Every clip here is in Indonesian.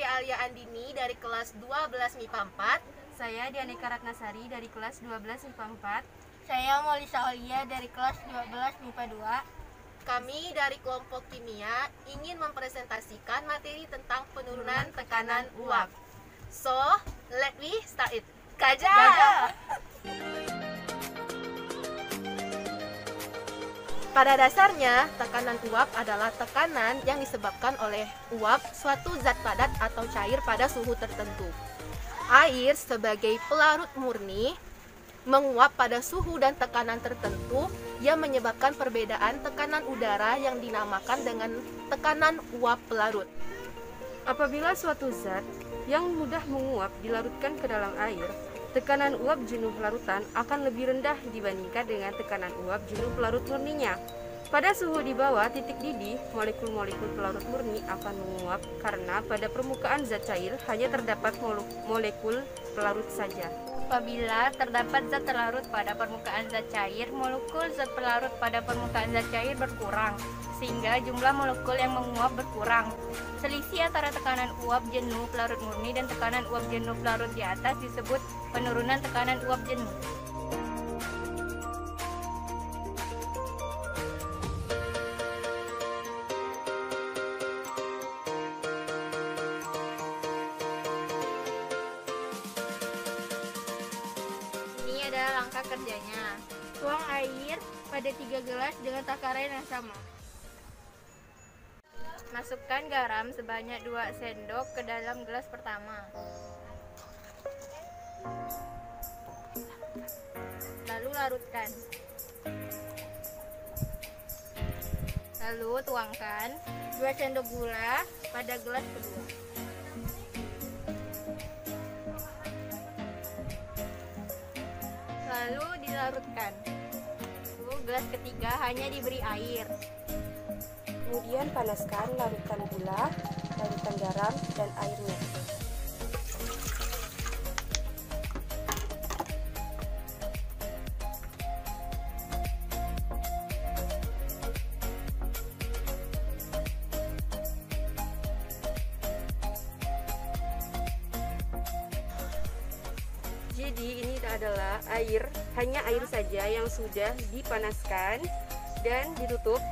saya Alia Andini dari kelas 12 MIPA 4. Saya Dianika Ratnasari dari kelas 12 MIPA 4. Saya Molisa Aulia dari kelas 12 MIPA 2. Kami dari kelompok kimia ingin mempresentasikan materi tentang penurunan tekanan uap. So, let me start it. Gajah! Pada dasarnya, tekanan uap adalah tekanan yang disebabkan oleh uap suatu zat padat atau cair pada suhu tertentu. Air sebagai pelarut murni menguap pada suhu dan tekanan tertentu yang menyebabkan perbedaan tekanan udara yang dinamakan dengan tekanan uap pelarut. Apabila suatu zat yang mudah menguap dilarutkan ke dalam air, tekanan uap jenuh larutan akan lebih rendah dibandingkan dengan tekanan uap jenuh pelarut murninya. Pada suhu di bawah titik didih, molekul-molekul pelarut murni akan menguap karena pada permukaan zat cair hanya terdapat molekul pelarut saja. Apabila terdapat zat terlarut pada permukaan zat cair, molekul zat pelarut pada permukaan zat cair berkurang, sehingga jumlah molekul yang menguap berkurang. Selisih antara tekanan uap jenuh pelarut murni dan tekanan uap jenuh pelarut di atas disebut penurunan tekanan uap jenuh. Ini adalah langkah kerjanya. Tuang air pada 3 gelas dengan takaran yang sama. Masukkan garam sebanyak 2 sendok ke dalam gelas pertama. Lalu larutkan. Lalu tuangkan 2 sendok gula pada gelas kedua. Lalu dilarutkan. Lalu gelas ketiga hanya diberi air. Kemudian panaskan larutan gula, larutan garam, dan airnya. Jadi ini adalah air, hanya air saja yang sudah dipanaskan dan ditutup.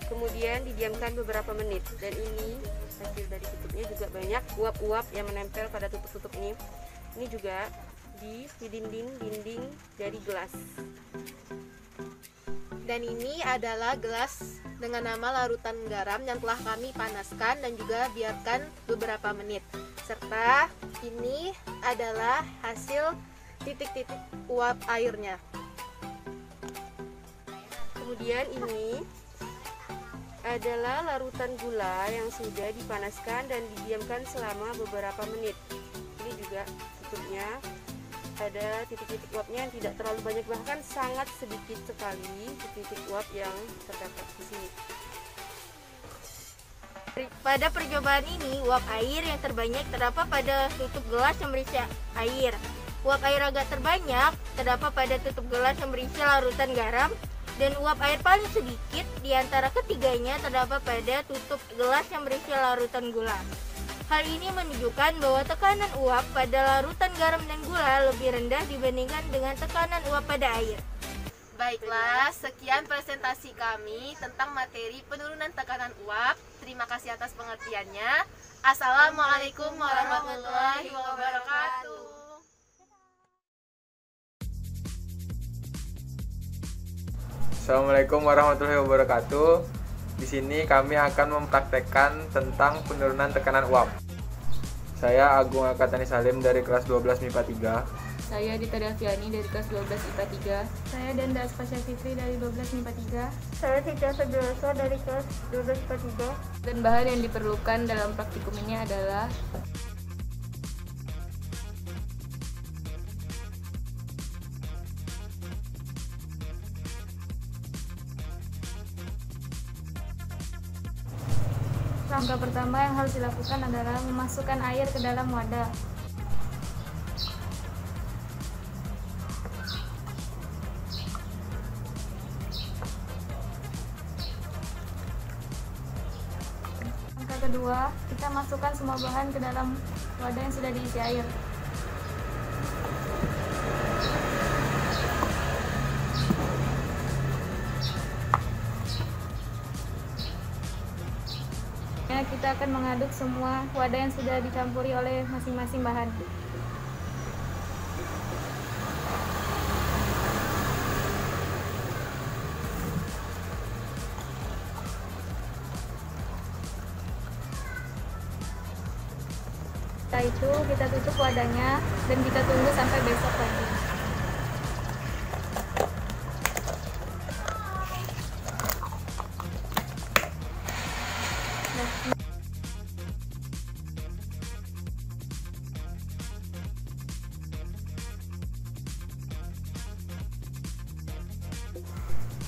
Kemudian didiamkan beberapa menit, dan ini hasil dari tutupnya juga banyak uap-uap yang menempel pada tutup-tutup ini. Ini juga di dinding dari gelas. Dan ini adalah gelas dengan nama larutan garam yang telah kami panaskan dan juga biarkan beberapa menit. Serta ini adalah hasil titik-titik uap airnya. Kemudian ini adalah larutan gula yang sudah dipanaskan dan didiamkan selama beberapa menit. Ini juga tutupnya, ada titik-titik uapnya yang tidak terlalu banyak, bahkan sangat sedikit sekali titik-titik uap yang terdapat di sini. Pada percobaan ini, uap air yang terbanyak terdapat pada tutup gelas yang berisi air. Uap air agak terbanyak terdapat pada tutup gelas yang berisi larutan garam, dan uap air paling sedikit di antara ketiganya terdapat pada tutup gelas yang berisi larutan gula. Hal ini menunjukkan bahwa tekanan uap pada larutan garam dan gula lebih rendah dibandingkan dengan tekanan uap pada air. Baiklah, sekian presentasi kami tentang materi penurunan tekanan uap. Terima kasih atas pengertiannya. Assalamualaikum warahmatullahi wabarakatuh. Assalamualaikum warahmatullahi wabarakatuh. Di sini kami akan mempraktekkan tentang penurunan tekanan uap. Saya Agung Akatani Salim dari kelas 12 MIPA 3. Saya Dita Delviani dari kelas 12 IPA 3. Saya Danda Aspasya Fitri dari 12 MIPA 3. Saya Siti Sabilosa dari kelas 12 IPA 3. Dan bahan yang diperlukan dalam praktikum ini adalah Langkah pertama yang harus dilakukan adalah memasukkan air ke dalam wadah. Langkah kedua, kita kita masukkan semua bahan ke dalam wadah yang sudah diisi air. Kita akan mengaduk semua wadah yang sudah dicampuri oleh masing-masing bahan. Setelah itu kita tutup wadahnya dan kita tunggu sampai besok pagi.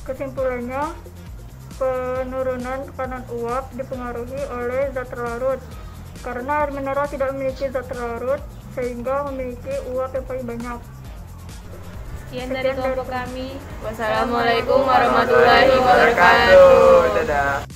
Kesimpulannya, penurunan tekanan uap dipengaruhi oleh zat larut. Karena air mineral tidak memiliki zat larut, sehingga memiliki uap yang paling banyak. Sekian dari kelompok kami. Wassalamualaikum warahmatullahi wabarakatuh. Dadah.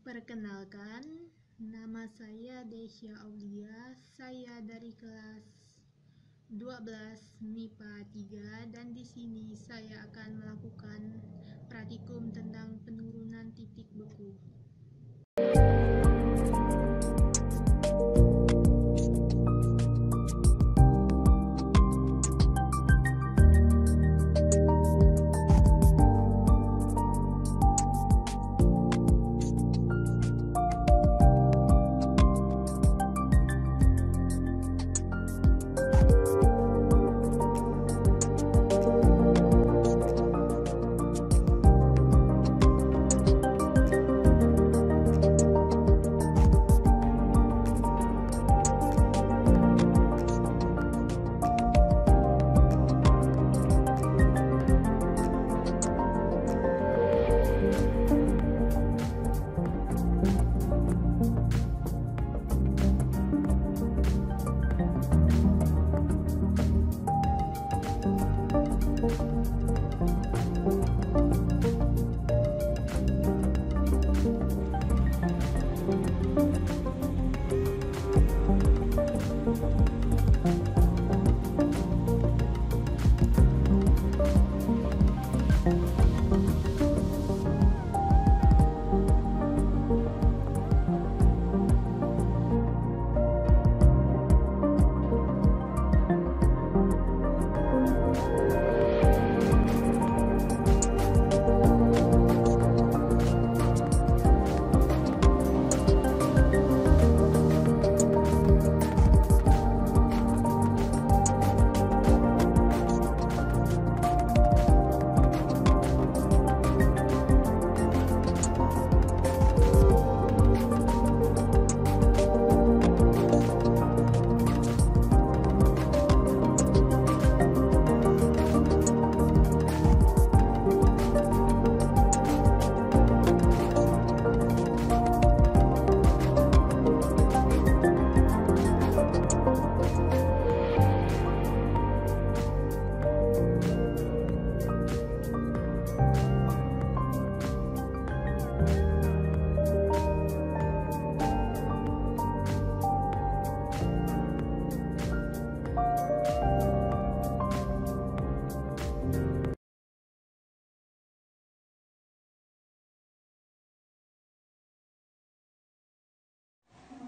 Perkenalkan, nama saya Desya Aulia, saya dari kelas 12 MIPA 3 dan di sini saya akan melakukan praktikum tentang penurunan titik beku.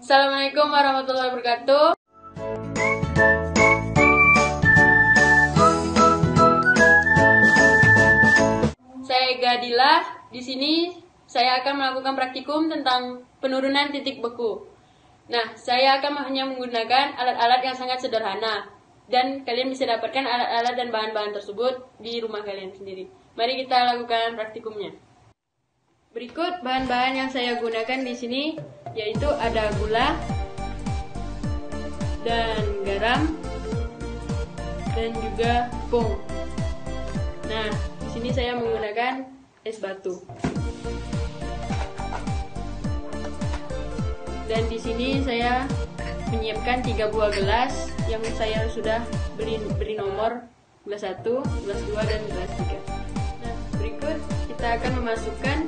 Assalamualaikum warahmatullahi wabarakatuh. Saya Gadila. Di sini saya akan melakukan praktikum tentang penurunan titik beku. Nah, saya akan hanya menggunakan alat-alat yang sangat sederhana dan kalian bisa dapatkan alat-alat dan bahan-bahan tersebut di rumah kalian sendiri. Mari kita lakukan praktikumnya. Berikut bahan-bahan yang saya gunakan di sini, yaitu ada gula dan garam dan juga tepung. Nah, di sini saya menggunakan es batu. Dan di sini saya menyiapkan 3 buah gelas yang saya sudah beri nomor gelas 1, gelas 2, dan gelas 3. Nah, berikut kita akan memasukkan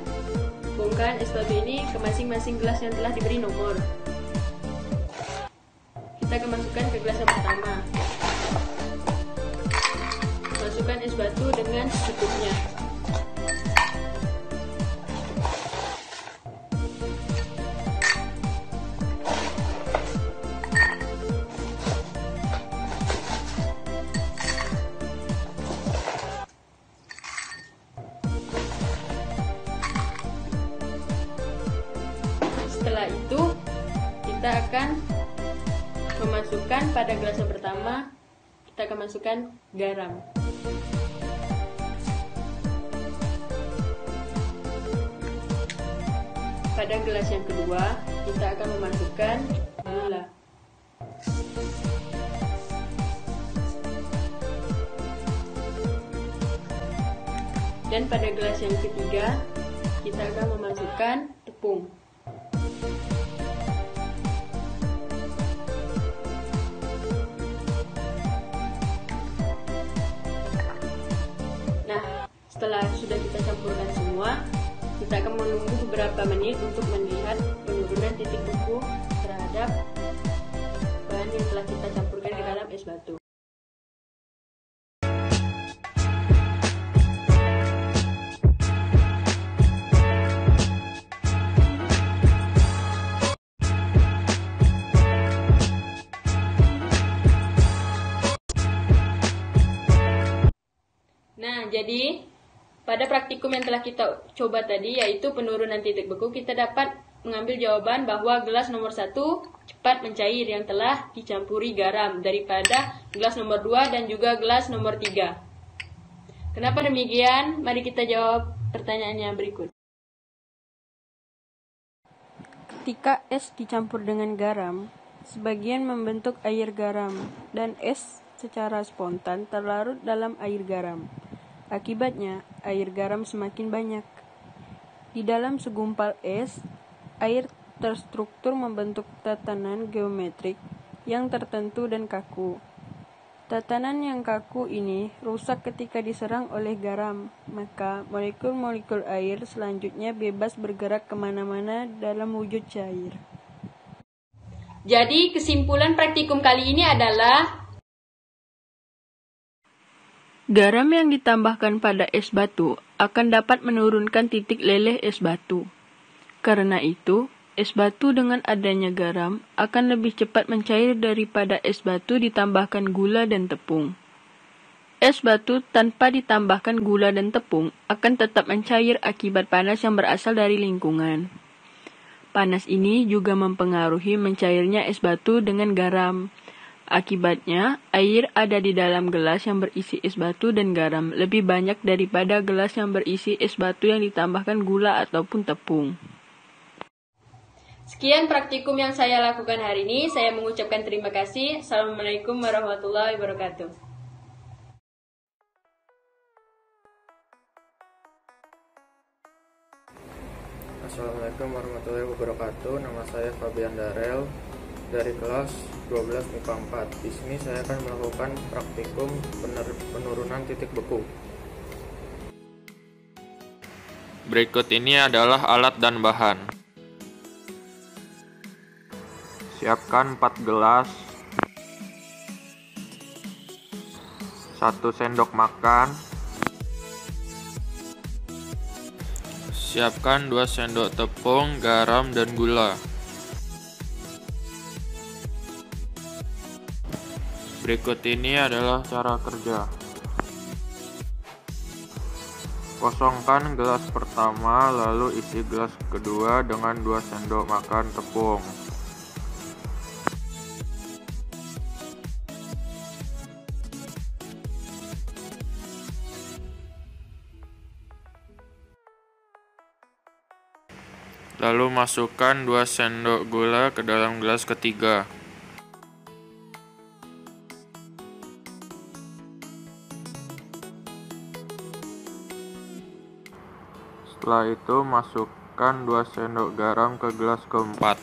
bongkahan es batu ini ke masing-masing gelas yang telah diberi nomor. Kita akan masukkan ke gelas yang pertama. Masukkan es batu dengan secukupnya. Setelah itu, kita akan memasukkan pada gelas yang pertama, kita akan masukkan garam. Pada gelas yang kedua, kita akan memasukkan gula. Dan pada gelas yang ketiga, kita akan memasukkan tepung. Nah, setelah sudah kita campurkan semua, kita akan menunggu beberapa menit untuk melihat penurunan titik beku terhadap bahan yang telah kita campurkan ke dalam es batu. Nah, jadi pada praktikum yang telah kita coba tadi, yaitu penurunan titik beku, kita dapat mengambil jawaban bahwa gelas nomor 1 cepat mencair yang telah dicampuri garam daripada gelas nomor 2 dan juga gelas nomor 3. Kenapa demikian? Mari kita jawab pertanyaannya berikut. Ketika es dicampur dengan garam, sebagian membentuk air garam dan es secara spontan terlarut dalam air garam. Akibatnya, air garam semakin banyak. Di dalam segumpal es, air terstruktur membentuk tatanan geometrik yang tertentu dan kaku. Tatanan yang kaku ini rusak ketika diserang oleh garam, maka molekul-molekul air selanjutnya bebas bergerak kemana-mana dalam wujud cair. Jadi, kesimpulan praktikum kali ini adalah garam yang ditambahkan pada es batu akan dapat menurunkan titik leleh es batu. Karena itu, es batu dengan adanya garam akan lebih cepat mencair daripada es batu ditambahkan gula dan tepung. Es batu tanpa ditambahkan gula dan tepung akan tetap mencair akibat panas yang berasal dari lingkungan. Panas ini juga mempengaruhi mencairnya es batu dengan garam. Akibatnya, air ada di dalam gelas yang berisi es batu dan garam lebih banyak daripada gelas yang berisi es batu yang ditambahkan gula ataupun tepung. Sekian praktikum yang saya lakukan hari ini. Saya mengucapkan terima kasih. Assalamualaikum warahmatullahi wabarakatuh. Assalamualaikum warahmatullahi wabarakatuh. Nama saya Fabian Darel dari kelas 12 MIPA 4. Di sini saya akan melakukan praktikum penurunan titik beku. Berikut ini adalah alat dan bahan. Siapkan 4 gelas, 1 sendok makan. Siapkan 2 sendok tepung, garam, dan gula. Berikut ini adalah cara kerja. Kosongkan gelas pertama, lalu isi gelas kedua dengan 2 sendok makan tepung. Lalu masukkan 2 sendok gula ke dalam gelas ketiga. Setelah itu masukkan 2 sendok garam ke gelas keempat.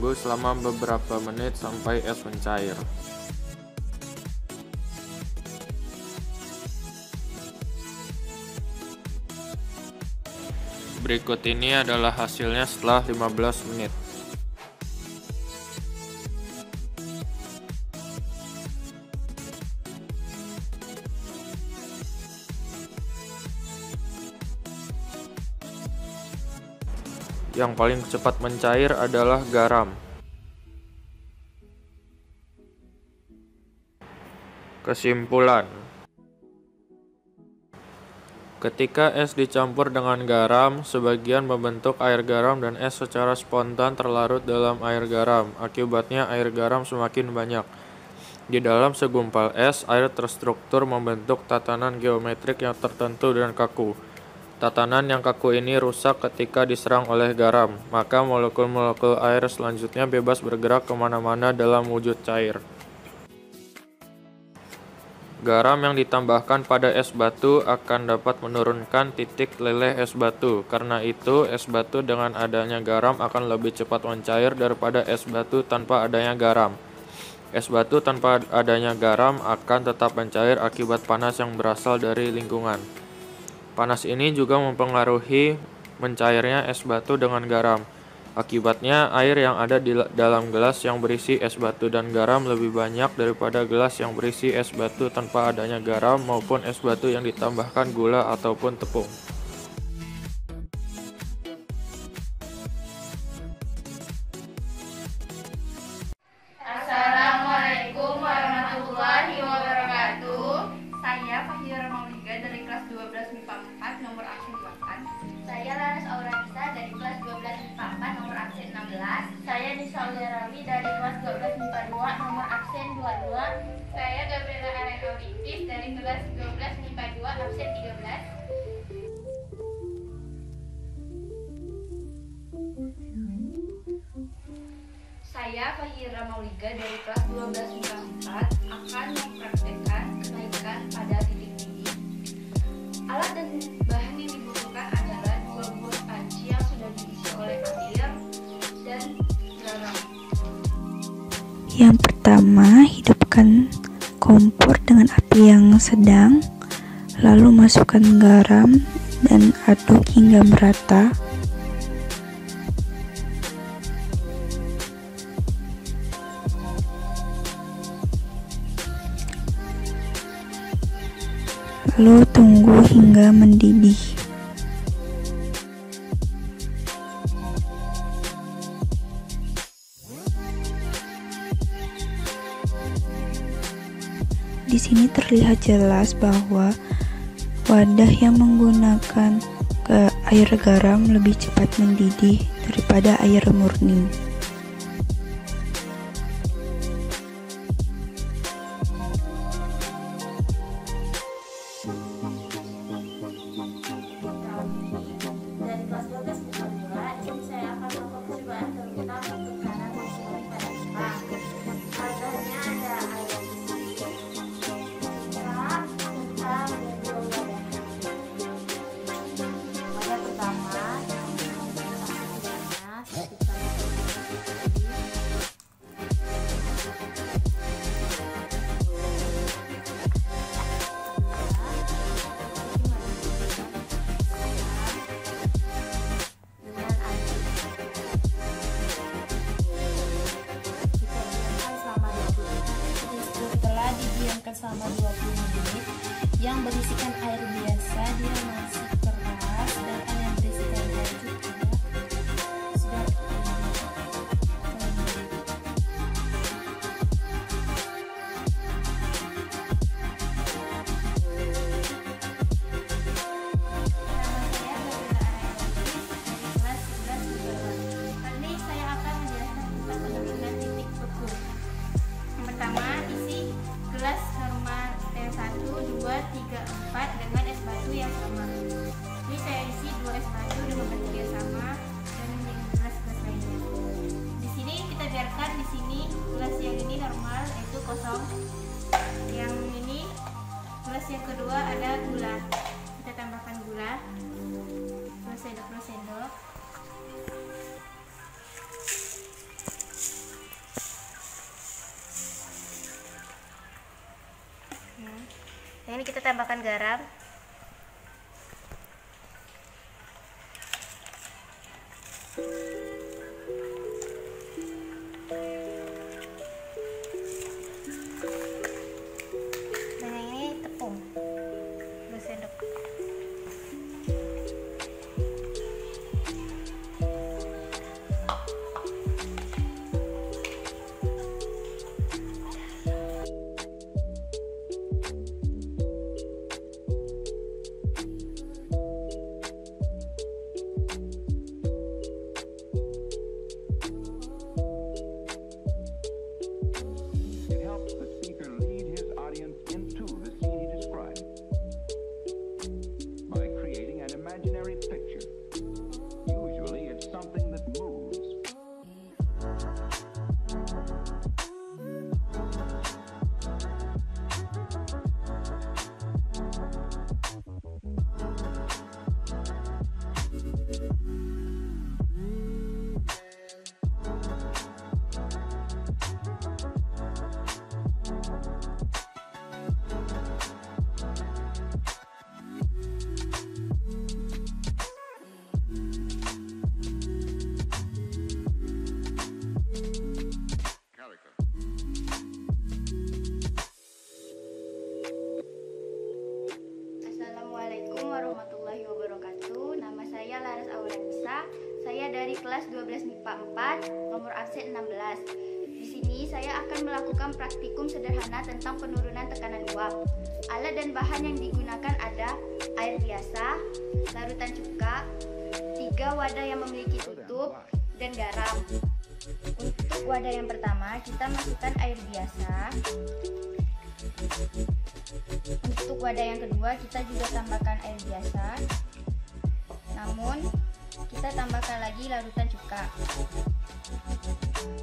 menunggu selama beberapa menit sampai es mencair. Berikut ini adalah hasilnya setelah 15 menit. Yang paling cepat mencair adalah garam. Kesimpulan: ketika es dicampur dengan garam, sebagian membentuk air garam dan es secara spontan terlarut dalam air garam. Akibatnya air garam semakin banyak. Di dalam segumpal es, air terstruktur membentuk tatanan geometrik yang tertentu dan kaku. Tatanan yang kaku ini rusak ketika diserang oleh garam, maka molekul-molekul air selanjutnya bebas bergerak kemana-mana dalam wujud cair. Garam yang ditambahkan pada es batu akan dapat menurunkan titik leleh es batu. Karena itu, es batu dengan adanya garam akan lebih cepat mencair daripada es batu tanpa adanya garam. Es batu tanpa adanya garam akan tetap mencair akibat panas yang berasal dari lingkungan. Panas ini juga mempengaruhi mencairnya es batu dengan garam. Akibatnya, air yang ada di dalam gelas yang berisi es batu dan garam lebih banyak daripada gelas yang berisi es batu tanpa adanya garam maupun es batu yang ditambahkan gula ataupun tepung. Assalamualaikum warahmatullahi wabarakatuh. Saya Fahira Mauliga dari kelas 12 MIPA 4 nomor absen 8. Saya Laras Auranisa dari kelas 12 MIPA 4 nomor absen 16. Saya Nisa Ulerawi dari kelas 12 MIPA 2 nomor absen 22. Saya Gabriela Arenaulitis dari kelas 12 MIPA 2 absen 13. Saya Fahira Mauliga dari kelas 12 MIPA 4 akan mempraktekkan kenaikan pada titik didih. Alat dan bahan yang dibutuhkan adalah 2 buah panci yang sudah diisi oleh air dan garam. Yang pertama, hidupkan kompor dengan api yang sedang, lalu masukkan garam dan aduk hingga merata. Lalu tunggu hingga mendidih. Di sini terlihat jelas bahwa wadah yang menggunakan air garam lebih cepat mendidih daripada air murni. Dari kelas 12 MIPA 2, di sini saya akan melakukan percobaan tentang tekanan maksimum pada pipa. Alatnya ada air garam, hitam, dan 2 wadah. Wadah pertama, seperti selama 20 menit. Yang berisikan air biasa dia masih keras, sedangkan yang berisikan air juga sudah Kali saya akan menjelaskan tentang penurunan titik beku. Yang pertama, isi gelas normal T1, 2, 3, 4 dengan es batu yang sama. Ini saya isi 2 es batu dengan bentuk yang sama dan yang gelas-gelas lainnya. Di sini kita biarkan di sini gelas yang ini normal itu kosong. Yang ini gelas yang kedua ada gula. Kita tambahkan gula 2 sendok. Nah, ini kita tambahkan garam. Dan yang ini tepung 2 sendok. Saya dari kelas 12 MIPA 4, nomor absen 16. Di sini saya akan melakukan praktikum sederhana tentang penurunan tekanan uap. Alat dan bahan yang digunakan ada air biasa, larutan cuka, 3 wadah yang memiliki tutup, dan garam. Untuk wadah yang pertama, kita masukkan air biasa. Untuk wadah yang kedua, kita juga tambahkan air biasa. Namun, kita tambahkan lagi larutan cuka.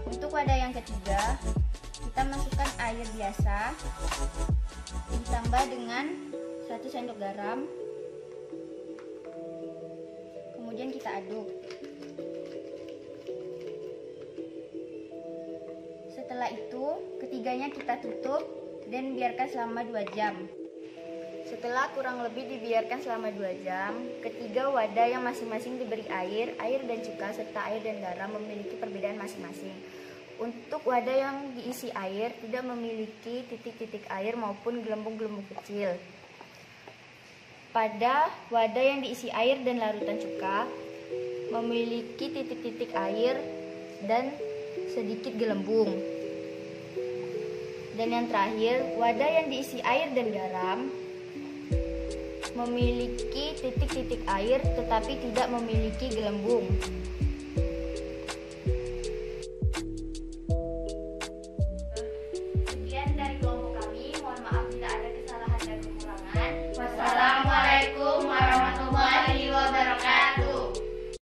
Untuk wadah yang ketiga, kita masukkan air biasa ditambah dengan 1 sendok garam. Kemudian kita aduk. Setelah itu, ketiganya kita tutup dan biarkan selama 2 jam. Setelah kurang lebih dibiarkan selama 2 jam, ketiga wadah yang masing-masing diberi air dan cuka serta air dan garam memiliki perbedaan masing-masing. Untuk wadah yang diisi air tidak memiliki titik-titik air maupun gelembung-gelembung kecil. Pada wadah yang diisi air dan larutan cuka memiliki titik-titik air dan sedikit gelembung. Dan yang terakhir, wadah yang diisi air dan garam memiliki titik-titik air tetapi tidak memiliki gelembung.